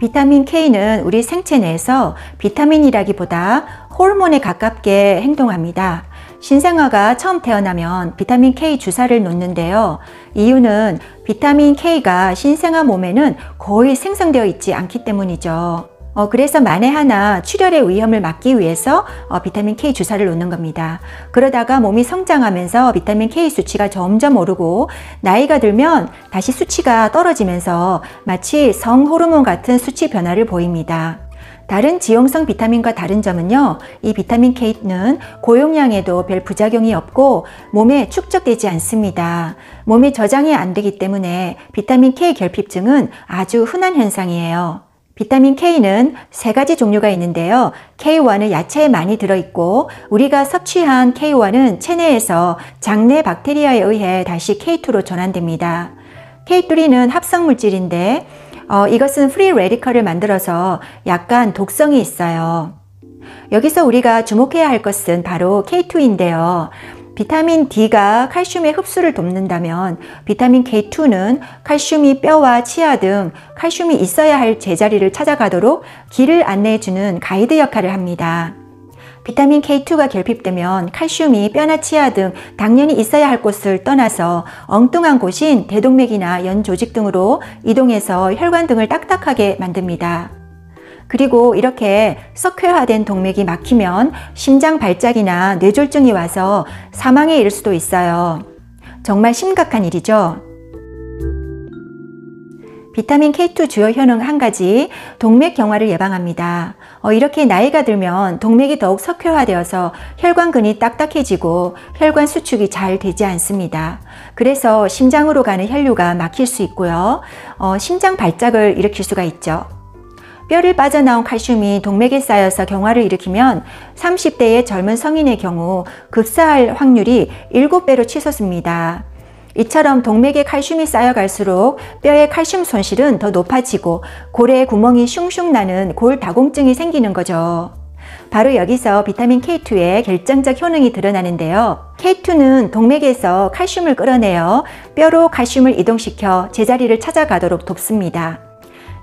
비타민 K는 우리 생체 내에서 비타민이라기보다 호르몬에 가깝게 행동합니다. 신생아가 처음 태어나면 비타민 K 주사를 놓는데요. 이유는 비타민 K가 신생아 몸에는 거의 생성되어 있지 않기 때문이죠. 그래서 만에 하나 출혈의 위험을 막기 위해서 비타민 K 주사를 놓는 겁니다. 그러다가 몸이 성장하면서 비타민 K 수치가 점점 오르고 나이가 들면 다시 수치가 떨어지면서 마치 성호르몬 같은 수치 변화를 보입니다. 다른 지용성 비타민과 다른 점은요, 이 비타민 K는 고용량에도 별 부작용이 없고 몸에 축적되지 않습니다. 몸에 저장이 안 되기 때문에 비타민 K 결핍증은 아주 흔한 현상이에요. 비타민 K는 3가지 종류가 있는데요. K1은 야채에 많이 들어있고 우리가 섭취한 K1은 체내에서 장내 박테리아에 의해 다시 K2로 전환됩니다. K3는 합성물질인데 이것은 프리 레디컬을 만들어서 약간 독성이 있어요. 여기서 우리가 주목해야 할 것은 바로 K2인데요. 비타민 D가 칼슘의 흡수를 돕는다면 비타민 K2는 칼슘이 뼈와 치아 등 칼슘이 있어야 할 제자리를 찾아가도록 길을 안내해주는 가이드 역할을 합니다. 비타민 K2가 결핍되면 칼슘이 뼈나 치아 등 당연히 있어야 할 곳을 떠나서 엉뚱한 곳인 대동맥이나 연 조직 등으로 이동해서 혈관 등을 딱딱하게 만듭니다. 그리고 이렇게 석회화된 동맥이 막히면 심장 발작이나 뇌졸중이 와서 사망에 이를 수도 있어요. 정말 심각한 일이죠. 비타민 K2 주요 효능 한 가지, 동맥 경화를 예방합니다. 이렇게 나이가 들면 동맥이 더욱 석회화되어서 혈관근이 딱딱해지고 혈관 수축이 잘 되지 않습니다. 그래서 심장으로 가는 혈류가 막힐 수 있고요. 심장 발작을 일으킬 수가 있죠. 뼈를 빠져나온 칼슘이 동맥에 쌓여서 경화를 일으키면 30대의 젊은 성인의 경우 급사할 확률이 7배로 치솟습니다. 이처럼 동맥에 칼슘이 쌓여갈수록 뼈의 칼슘 손실은 더 높아지고 골에 구멍이 슝슝 나는 골다공증이 생기는 거죠. 바로 여기서 비타민 K2의 결정적 효능이 드러나는데요. K2는 동맥에서 칼슘을 끌어내어 뼈로 칼슘을 이동시켜 제자리를 찾아가도록 돕습니다.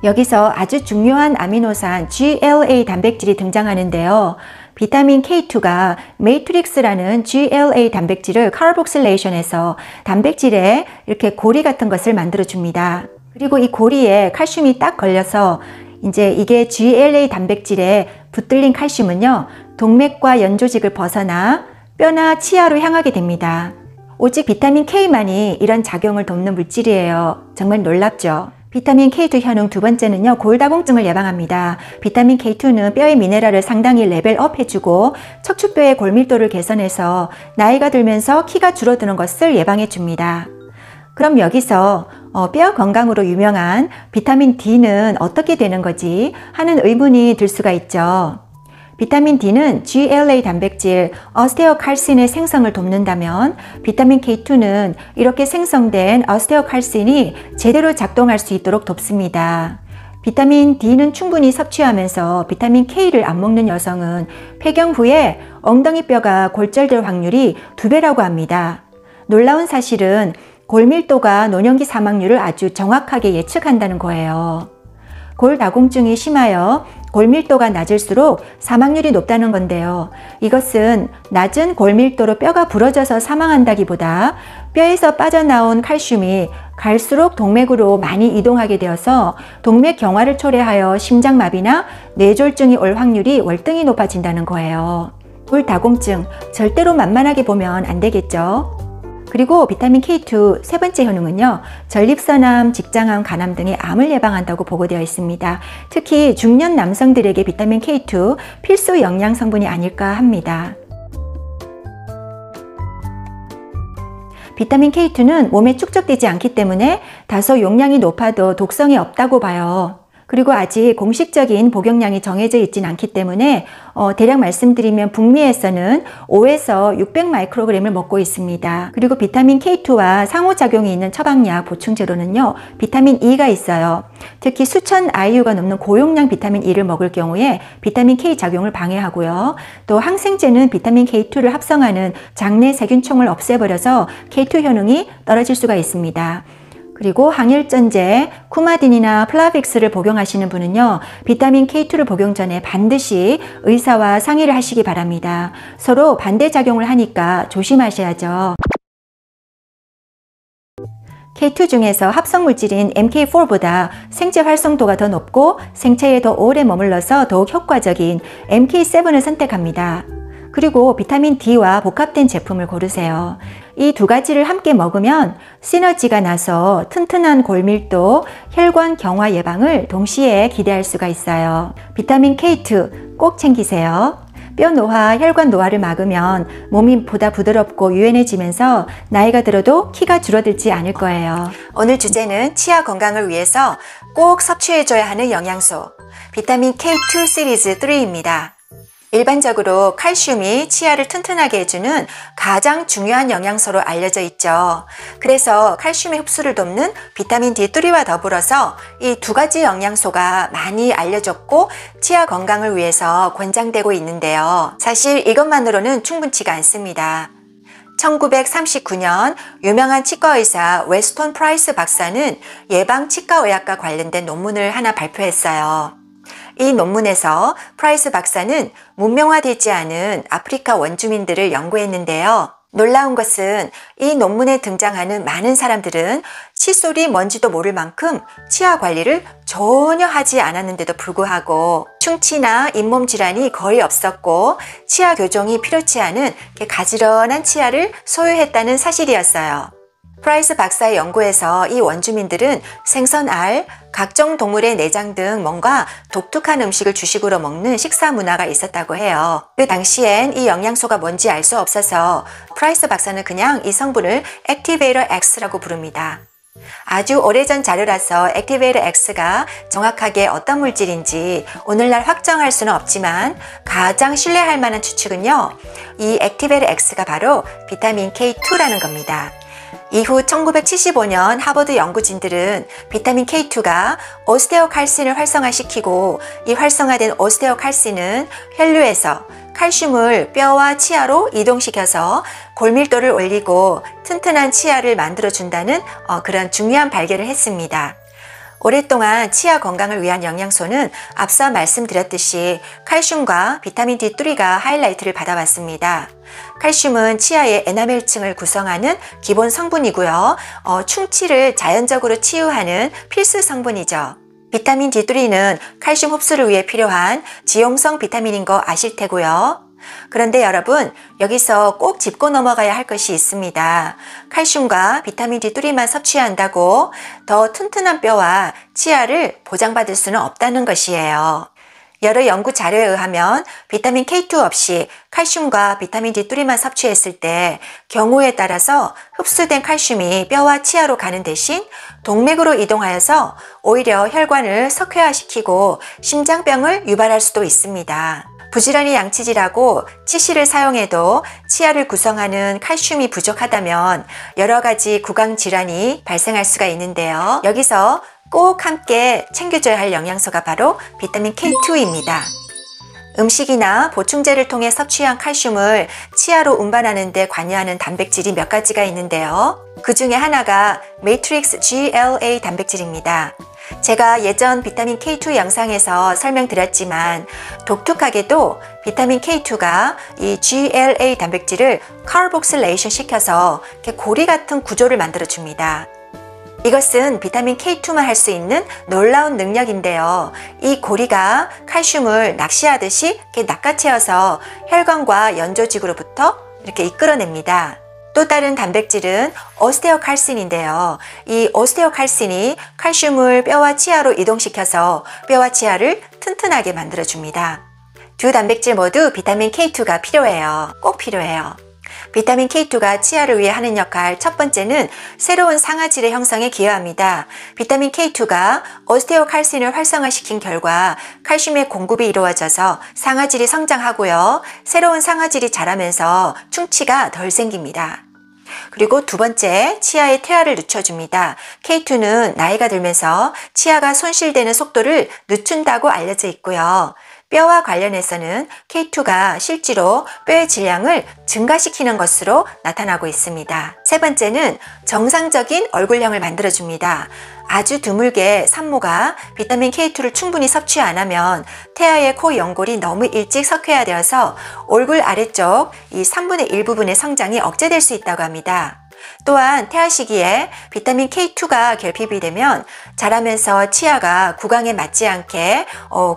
여기서 아주 중요한 아미노산 GLA 단백질이 등장하는데요. 비타민 K2가 매트릭스라는 GLA 단백질을 카르복실레이션해서 단백질에 이렇게 고리 같은 것을 만들어 줍니다. 그리고 이 고리에 칼슘이 딱 걸려서 이제 이게 GLA 단백질에 붙들린 칼슘은요, 동맥과 연조직을 벗어나 뼈나 치아로 향하게 됩니다. 오직 비타민 K만이 이런 작용을 돕는 물질이에요. 정말 놀랍죠? 비타민 K2 효능 두 번째는요, 골다공증을 예방합니다. 비타민 K2는 뼈의 미네랄을 상당히 레벨업 해주고 척추뼈의 골밀도를 개선해서 나이가 들면서 키가 줄어드는 것을 예방해 줍니다. 그럼 여기서 뼈 건강으로 유명한 비타민 D는 어떻게 되는 거지 하는 의문이 들 수가 있죠. 비타민 D는 GLA 단백질 오스테오칼신의 생성을 돕는다면 비타민 K2는 이렇게 생성된 오스테오칼신이 제대로 작동할 수 있도록 돕습니다. 비타민 D는 충분히 섭취하면서 비타민 K를 안 먹는 여성은 폐경 후에 엉덩이 뼈가 골절될 확률이 2배라고 합니다. 놀라운 사실은 골밀도가 노년기 사망률을 아주 정확하게 예측한다는 거예요. 골다공증이 심하여 골밀도가 낮을수록 사망률이 높다는 건데요. 이것은 낮은 골밀도로 뼈가 부러져서 사망한다기보다 뼈에서 빠져나온 칼슘이 갈수록 동맥으로 많이 이동하게 되어서 동맥 경화를 초래하여 심장마비나 뇌졸중이 올 확률이 월등히 높아진다는 거예요. 골다공증 절대로 만만하게 보면 안 되겠죠. 그리고 비타민 K2 세 번째 효능은요, 전립선암, 직장암, 간암 등의 암을 예방한다고 보고되어 있습니다. 특히 중년 남성들에게 비타민 K2 필수 영양 성분이 아닐까 합니다. 비타민 K2는 몸에 축적되지 않기 때문에 다소 용량이 높아도 독성이 없다고 봐요. 그리고 아직 공식적인 복용량이 정해져 있진 않기 때문에 대략 말씀드리면 북미에서는 5에서 600 마이크로그램을 먹고 있습니다. 그리고 비타민 K2와 상호작용이 있는 처방약 보충제로는요, 비타민 E가 있어요. 특히 수천 IU가 넘는 고용량 비타민 E를 먹을 경우에 비타민 K 작용을 방해하고요. 또 항생제는 비타민 K2를 합성하는 장내 세균총을 없애버려서 K2 효능이 떨어질 수가 있습니다. 그리고 항일전제, 쿠마딘이나 플라빅스를 복용하시는 분은요, 비타민 K2를 복용 전에 반드시 의사와 상의를 하시기 바랍니다. 서로 반대작용을 하니까 조심하셔야죠. K2 중에서 합성물질인 MK4보다 생체 활성도가 더 높고 생체에 더 오래 머물러서 더욱 효과적인 MK7을 선택합니다. 그리고 비타민 D와 복합된 제품을 고르세요. 이 두 가지를 함께 먹으면 시너지가 나서 튼튼한 골밀도, 혈관 경화 예방을 동시에 기대할 수가 있어요. 비타민 K2 꼭 챙기세요. 뼈 노화, 혈관 노화를 막으면 몸이 보다 부드럽고 유연해지면서 나이가 들어도 키가 줄어들지 않을 거예요. 오늘 주제는 치아 건강을 위해서 꼭 섭취해줘야 하는 영양소, 비타민 K2 시리즈 3입니다. 일반적으로 칼슘이 치아를 튼튼하게 해주는 가장 중요한 영양소로 알려져 있죠. 그래서 칼슘의 흡수를 돕는 비타민 D3와 더불어서 이 두 가지 영양소가 많이 알려졌고 치아 건강을 위해서 권장되고 있는데요. 사실 이것만으로는 충분치가 않습니다. 1939년 유명한 치과의사 웨스턴 프라이스 박사는 예방치과의학과 관련된 논문을 하나 발표했어요. 이 논문에서 프라이스 박사는 문명화되지 않은 아프리카 원주민들을 연구했는데요. 놀라운 것은 이 논문에 등장하는 많은 사람들은 칫솔이 뭔지도 모를 만큼 치아 관리를 전혀 하지 않았는데도 불구하고 충치나 잇몸 질환이 거의 없었고 치아 교정이 필요치 않은 가지런한 치아를 소유했다는 사실이었어요. 프라이스 박사의 연구에서 이 원주민들은 생선알, 각종 동물의 내장 등 뭔가 독특한 음식을 주식으로 먹는 식사 문화가 있었다고 해요. 그 당시엔 이 영양소가 뭔지 알 수 없어서 프라이스 박사는 그냥 이 성분을 액티베이터 X라고 부릅니다. 아주 오래전 자료라서 액티베이터 X가 정확하게 어떤 물질인지 오늘날 확정할 수는 없지만 가장 신뢰할 만한 추측은요, 이 액티베이터 X가 바로 비타민 K2라는 겁니다. 이후 1975년 하버드 연구진들은 비타민 K2가 오스테오칼신을 활성화시키고 이 활성화된 오스테오칼신은 혈류에서 칼슘을 뼈와 치아로 이동시켜서 골밀도를 올리고 튼튼한 치아를 만들어준다는 그런 중요한 발견을 했습니다. 오랫동안 치아 건강을 위한 영양소는 앞서 말씀드렸듯이 칼슘과 비타민 D3가 하이라이트를 받아왔습니다. 칼슘은 치아의 에나멜층을 구성하는 기본 성분이고요. 충치를 자연적으로 치유하는 필수 성분이죠. 비타민 D3는 칼슘 흡수를 위해 필요한 지용성 비타민인 거 아실 테고요. 그런데 여러분, 여기서 꼭 짚고 넘어가야 할 것이 있습니다. 칼슘과 비타민 D3만 섭취한다고 더 튼튼한 뼈와 치아를 보장받을 수는 없다는 것이에요. 여러 연구 자료에 의하면 비타민 K2 없이 칼슘과 비타민 D3만 섭취했을 때 경우에 따라서 흡수된 칼슘이 뼈와 치아로 가는 대신 동맥으로 이동하여서 오히려 혈관을 석회화시키고 심장병을 유발할 수도 있습니다. 부지런히 양치질하고 치실을 사용해도 치아를 구성하는 칼슘이 부족하다면 여러 가지 구강 질환이 발생할 수가 있는데요. 여기서 꼭 함께 챙겨줘야 할 영양소가 바로 비타민 K2입니다. 음식이나 보충제를 통해 섭취한 칼슘을 치아로 운반하는 데 관여하는 단백질이 몇 가지가 있는데요. 그 중에 하나가 매트릭스 GLA 단백질입니다. 제가 예전 비타민 K2 영상에서 설명드렸지만 독특하게도 비타민 K2가 이 GLA 단백질을 카보ок실레이션 시켜서 이렇게 고리 같은 구조를 만들어 줍니다. 이것은 비타민 K2만 할 수 있는 놀라운 능력인데요. 이 고리가 칼슘을 낚시하듯이 이렇게 낚아채어서 혈관과 연조직으로부터 이렇게 이끌어냅니다. 또 다른 단백질은 오스테오칼신인데요. 이 오스테오칼신이 칼슘을 뼈와 치아로 이동시켜서 뼈와 치아를 튼튼하게 만들어줍니다. 두 단백질 모두 비타민 K2가 필요해요. 꼭 필요해요. 비타민 K2가 치아를 위해 하는 역할 첫 번째는 새로운 상아질의 형성에 기여합니다. 비타민 K2가 오스테오칼신을 활성화시킨 결과 칼슘의 공급이 이루어져서 상아질이 성장하고요. 새로운 상아질이 자라면서 충치가 덜 생깁니다. 그리고 두 번째, 치아의 퇴화를 늦춰줍니다. K2는 나이가 들면서 치아가 손실되는 속도를 늦춘다고 알려져 있고요. 뼈와 관련해서는 K2가 실제로 뼈의 질량을 증가시키는 것으로 나타나고 있습니다. 세 번째는 정상적인 얼굴형을 만들어줍니다. 아주 드물게 산모가 비타민 K2를 충분히 섭취 안 하면 태아의 코 연골이 너무 일찍 석회화되어서 얼굴 아래쪽 이 3분의 1 부분의 성장이 억제될 수 있다고 합니다. 또한 태아 시기에 비타민 K2가 결핍이 되면 자라면서 치아가 구강에 맞지 않게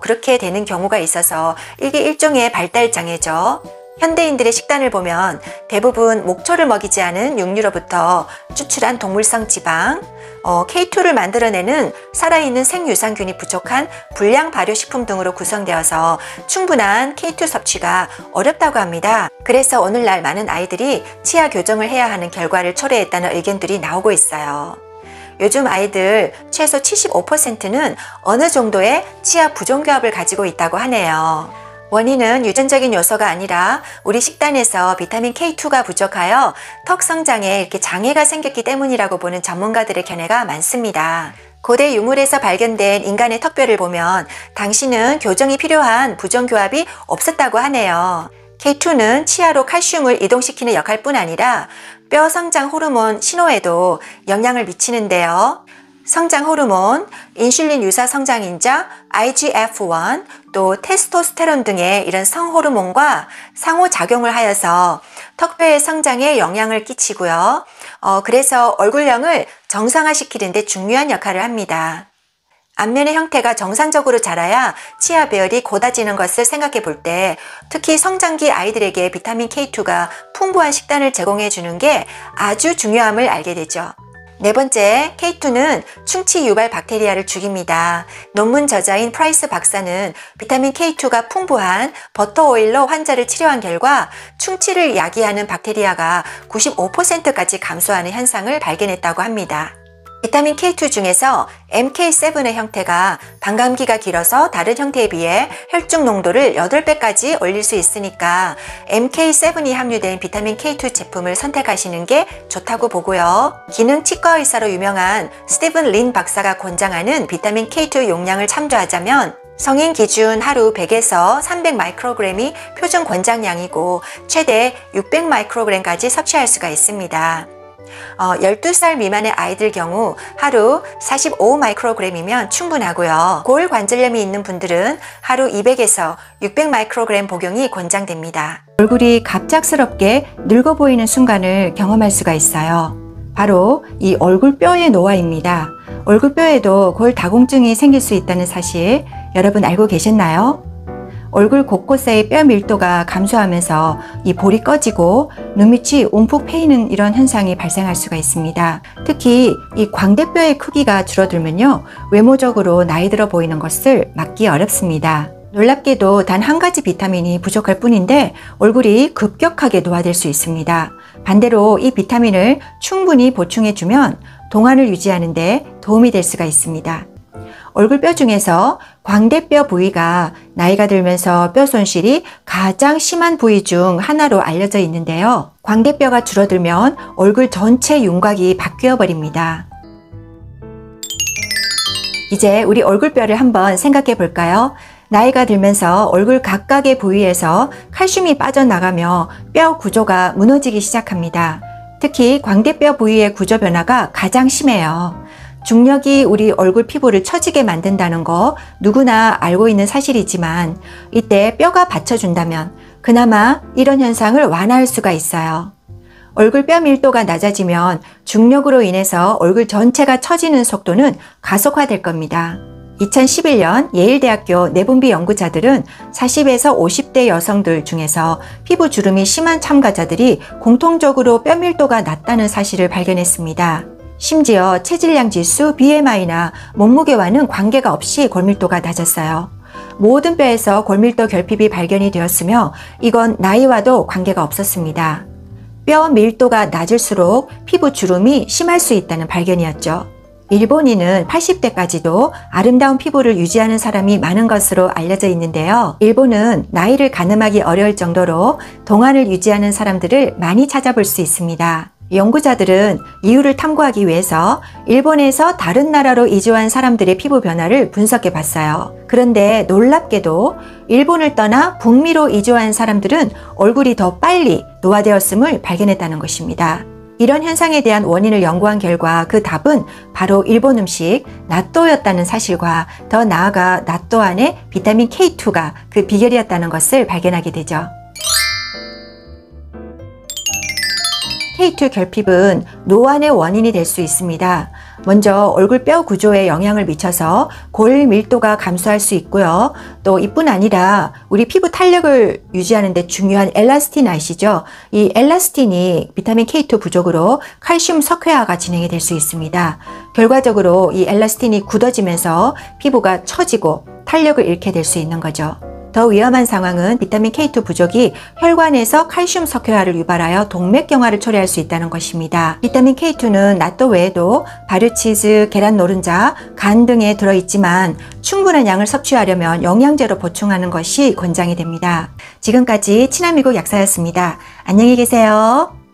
그렇게 되는 경우가 있어서 이게 일종의 발달장애죠. 현대인들의 식단을 보면 대부분 목초를 먹이지 않은 육류로부터 추출한 동물성 지방, K2를 만들어내는 살아있는 생유산균이 부족한 불량 발효식품 등으로 구성되어서 충분한 K2 섭취가 어렵다고 합니다. 그래서 오늘날 많은 아이들이 치아 교정을 해야 하는 결과를 초래했다는 의견들이 나오고 있어요. 요즘 아이들 최소 75%는 어느 정도의 치아 부종교합을 가지고 있다고 하네요. 원인은 유전적인 요소가 아니라 우리 식단에서 비타민 K2가 부족하여 턱 성장에 이렇게 장애가 생겼기 때문이라고 보는 전문가들의 견해가 많습니다. 고대 유물에서 발견된 인간의 턱뼈를 보면 당시는 교정이 필요한 부종교합이 없었다고 하네요. K2는 치아로 칼슘을 이동시키는 역할뿐 아니라 뼈 성장 호르몬 신호에도 영향을 미치는데요. 성장 호르몬, 인슐린 유사 성장인자, IGF-1, 또 테스토스테론 등의 이런 성호르몬과 상호작용을 하여서 턱뼈의 성장에 영향을 끼치고요. 그래서 얼굴형을 정상화시키는 데 중요한 역할을 합니다. 안면의 형태가 정상적으로 자라야 치아 배열이 곧아지는 것을 생각해 볼 때 특히 성장기 아이들에게 비타민 K2가 풍부한 식단을 제공해 주는 게 아주 중요함을 알게 되죠. 네 번째, K2는 충치 유발 박테리아를 죽입니다. 논문 저자인 프라이스 박사는 비타민 K2가 풍부한 버터 오일로 환자를 치료한 결과 충치를 야기하는 박테리아가 95%까지 감소하는 현상을 발견했다고 합니다. 비타민 K2 중에서 MK7의 형태가 반감기가 길어서 다른 형태에 비해 혈중 농도를 8배까지 올릴 수 있으니까 MK7이 함유된 비타민 K2 제품을 선택하시는 게 좋다고 보고요. 기능 치과 의사로 유명한 스티븐 린 박사가 권장하는 비타민 K2 용량을 참조하자면 성인 기준 하루 100에서 300 마이크로그램이 표준 권장량이고 최대 600 마이크로그램까지 섭취할 수가 있습니다. 12살 미만의 아이들 경우 하루 45 마이크로그램이면 충분하고요. 골관절염이 있는 분들은 하루 200에서 600 마이크로그램 복용이 권장됩니다. 얼굴이 갑작스럽게 늙어 보이는 순간을 경험할 수가 있어요. 바로 이 얼굴뼈의 노화입니다. 얼굴뼈에도 골다공증이 생길 수 있다는 사실 여러분 알고 계셨나요? 얼굴 곳곳의 뼈 밀도가 감소하면서 이 볼이 꺼지고 눈밑이 움푹 패이는 이런 현상이 발생할 수가 있습니다. 특히 이 광대뼈의 크기가 줄어들면요, 외모적으로 나이 들어 보이는 것을 막기 어렵습니다. 놀랍게도 단 한 가지 비타민이 부족할 뿐인데 얼굴이 급격하게 노화될 수 있습니다. 반대로 이 비타민을 충분히 보충해주면 동안을 유지하는 데 도움이 될 수가 있습니다. 얼굴뼈 중에서 광대뼈 부위가 나이가 들면서 뼈 손실이 가장 심한 부위 중 하나로 알려져 있는데요. 광대뼈가 줄어들면 얼굴 전체 윤곽이 바뀌어 버립니다. 이제 우리 얼굴뼈를 한번 생각해 볼까요? 나이가 들면서 얼굴 각각의 부위에서 칼슘이 빠져나가며 뼈 구조가 무너지기 시작합니다. 특히 광대뼈 부위의 구조 변화가 가장 심해요. 중력이 우리 얼굴 피부를 처지게 만든다는 거 누구나 알고 있는 사실이지만 이때 뼈가 받쳐준다면 그나마 이런 현상을 완화할 수가 있어요. 얼굴 뼈 밀도가 낮아지면 중력으로 인해서 얼굴 전체가 처지는 속도는 가속화될 겁니다. 2011년 예일대학교 내분비 연구자들은 40에서 50대 여성들 중에서 피부 주름이 심한 참가자들이 공통적으로 뼈 밀도가 낮다는 사실을 발견했습니다. 심지어 체질량 지수, BMI나 몸무게와는 관계가 없이 골밀도가 낮았어요. 모든 뼈에서 골밀도 결핍이 발견이 되었으며 이건 나이와도 관계가 없었습니다. 뼈 밀도가 낮을수록 피부 주름이 심할 수 있다는 발견이었죠. 일본인은 80대까지도 아름다운 피부를 유지하는 사람이 많은 것으로 알려져 있는데요. 일본은 나이를 가늠하기 어려울 정도로 동안을 유지하는 사람들을 많이 찾아볼 수 있습니다. 연구자들은 이유를 탐구하기 위해서 일본에서 다른 나라로 이주한 사람들의 피부 변화를 분석해 봤어요. 그런데 놀랍게도 일본을 떠나 북미로 이주한 사람들은 얼굴이 더 빨리 노화되었음을 발견했다는 것입니다. 이런 현상에 대한 원인을 연구한 결과 그 답은 바로 일본 음식 나또였다는 사실과 더 나아가 나또 안에 비타민 K2가 그 비결이었다는 것을 발견하게 되죠. K2 결핍은 노안의 원인이 될 수 있습니다. 먼저 얼굴 뼈 구조에 영향을 미쳐서 골 밀도가 감소할 수 있고요. 또 이뿐 아니라 우리 피부 탄력을 유지하는 데 중요한 엘라스틴 아시죠? 이 엘라스틴이 비타민 K2 부족으로 칼슘 석회화가 진행이 될 수 있습니다. 결과적으로 이 엘라스틴이 굳어지면서 피부가 처지고 탄력을 잃게 될 수 있는 거죠. 더 위험한 상황은 비타민 K2 부족이 혈관에서 칼슘 석회화를 유발하여 동맥경화를 초래할 수 있다는 것입니다. 비타민 K2는 나또 외에도 발효치즈, 계란 노른자, 간 등에 들어있지만 충분한 양을 섭취하려면 영양제로 보충하는 것이 권장이 됩니다. 지금까지 친환미국 약사였습니다. 안녕히 계세요.